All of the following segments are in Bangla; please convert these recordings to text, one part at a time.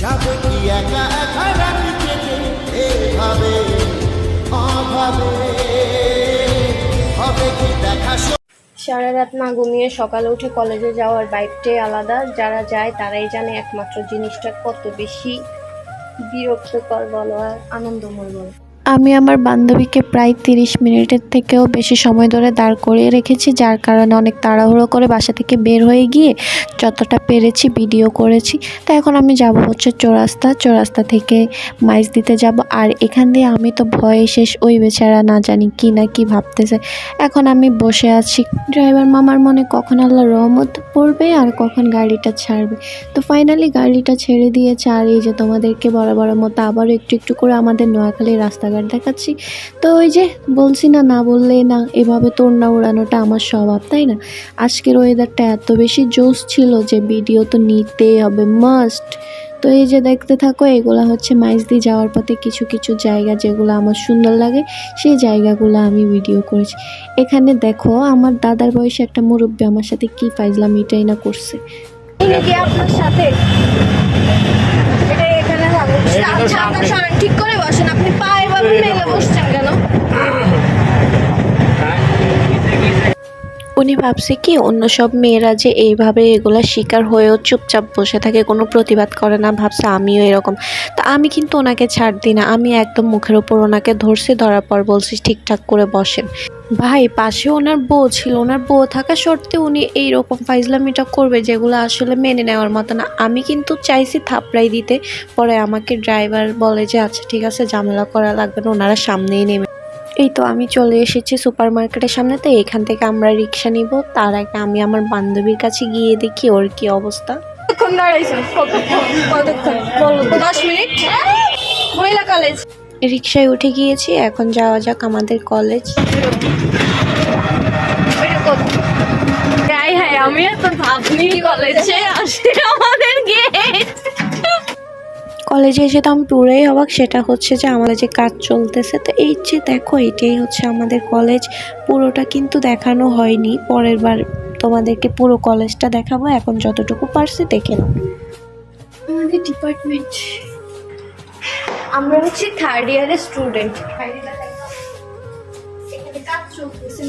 যাবে কি একা একা রাত কেটে এভাবে অভাবে হবে কি দেখা। সারা রাত না ঘুমিয়ে সকালে উঠে কলেজে যাওয়ার ভাইবটাই আলাদা। যারা যায় তারাই জানে একমাত্র জিনিসটা কত বেশি বিরক্তকর বলো আর আনন্দময় বলো। আমি আমার বান্ধবীকে প্রায় 30 মিনিটের থেকেও বেশি সময় ধরে দাঁড় করিয়ে রেখেছি, যার কারণে অনেক তাড়াহুড়ো করে বাসা থেকে বের হয়ে গিয়ে যতটা পেরেছি ভিডিও করেছি। তো এখন আমি যাব হচ্ছে চৌরাস্তা থেকে মাইজ দিতে যাব। আর এখান দিয়ে আমি তো ভয়ে শেষ, ওই বেচারা না জানি কি না কি ভাবতেছে। এখন আমি বসে আছি, ড্রাইভার মামার মনে কখন আল্লাহ রহমত পড়বে আর কখন গাড়িটা ছাড়বে। তো ফাইনালি গাড়িটা ছেড়ে দিয়েছে। আর এই যে তোমাদেরকে বড় মতো আবারও একটু করে আমাদের নোয়াখালীর রাস্তাঘাট দেখাচ্ছি। তো ওই যে বলছি না, না বললে না, এভাবে তোর না উড়ানোটা আমার স্বভাব, তাই না? আজকের ওয়েদারটা এত বেশি জোশ ছিল যে ভিডিও তো নিতেই হবে, মাস্ট। তো এই যে দেখতে থাকো, এগুলা হচ্ছে মাইজদি যাওয়ার পথে কিছু জায়গা যেগুলো আমার সুন্দর লাগে, সেই জায়গাগুলো আমি ভিডিও করেছি। এখানে দেখো আমার দাদার বয়সে একটা মুরব্বী আমার সাথে কি ফাইজলামি এটাই না করছে। আপনার সাথে ঠিক করে বসেন, আপনি পায়ে ভাবে মেলে বসছেন কেন? উনি ভাবছে কি অন্য সব মেয়েরা যে এইভাবে এগুলা শিকার হয়েও চুপচাপ বসে থাকে, কোনো প্রতিবাদ করে না, ভাবছে আমিও এরকম। তো আমি কিন্তু ওনাকে ছাড় দিই না, আমি একদম মুখের ওপর ওনাকে ধরছি, ধরার পর বলছি ঠিকঠাক করে বসেন। ভাই পাশে ওনার বউ ছিল, ওনার বউ থাকা সত্ত্বেও উনি এইরকম ফাইজলামিটা করবে যেগুলো আসলে মেনে নেওয়ার মতো না। আমি কিন্তু চাইছি থাপড়াই দিতে, পরে আমাকে ড্রাইভার বলে যে আচ্ছা ঠিক আছে ঝামেলা করা লাগবে না, ওনারা সামনেই নেমে। এই তো আমি চলে এসেছি সুপার মার্কেটের সামনে। তো এখান থেকে আমরা রিক্সা নিব, তার আগে আমি আমার বান্ধবীর কাছে গিয়ে দেখি ওর কি অবস্থা। কতক্ষণ দাঁড়াইছো? কতক্ষণ বলো? 10 মিনিট। মহিলা কলেজ রিক্সায় উঠে গিয়েছি, এখন যাওয়া যাক আমাদের কলেজ। আমি তো ভাবনি কলেজে আসে আমাদের গেট। কলেজে এসে তো আমি পুরোই অবাক, সেটা হচ্ছে যে আমাদের যে কাজ চলতেছে। তো এই যে দেখো এটাই হচ্ছে আমাদের কলেজ, পুরোটা কিন্তু দেখানো হয়নি, পরের বার তোমাদেরকে পুরো কলেজটা দেখাবো। এখন যতটুকু পারছি দেখে নাও। আমাদের ডিপার্টমেন্ট, আমরা হচ্ছে 3rd ইয়ারের স্টুডেন্ট। এখানে কাজ চলতেছে।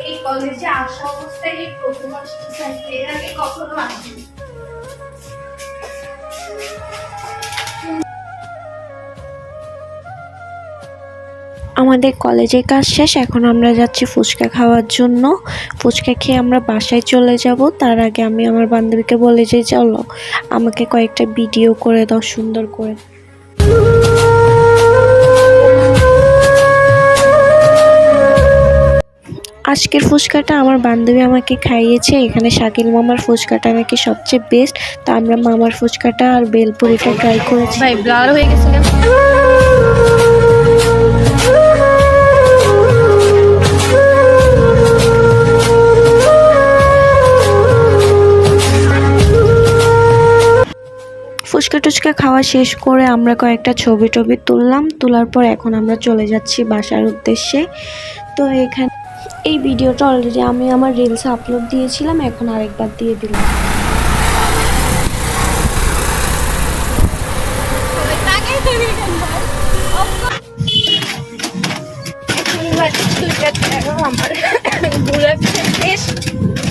এই কলেজে আসা অবস্থায় এই প্রথম আসছে, এর আগে কখনো আসিনি। আমাদের কলেজের কাজ শেষ, এখন আমরা যাচ্ছি ফুচকা খাওয়ার জন্য। ফুচকা খেয়ে আমরা বাসায় চলে যাব। তার আগে আমি আমার বান্ধবীকে বলে যে চলো আমাকে কয়েকটা ভিডিও করে দাও সুন্দর করে। আজকের ফুচকাটা আমার বান্ধবী আমাকে খাইয়েছে। এখানে শাকিল মামার ফুচকাটা নাকি সবচেয়ে বেস্ট। তো আমরা মামার ফুচকাটা আর বেলপুরিটা ট্রাই করেছি। ভাই ব্লার হয়ে গেছে কেন? ফুচকা টুচকা খাওয়া শেষ করে আমরা কয়েকটা ছবি টবি তুললাম। তোলার পর এখন আমরা চলে যাচ্ছি বাসার উদ্দেশ্যে। তো এখানে এই ভিডিওটা অলরেডি আমি আমার রিলসে আপলোড দিয়েছিলাম, এখন আরেকবার দিয়ে দিলাম।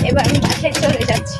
এবার আমি বাসায় চলে যাচ্ছি।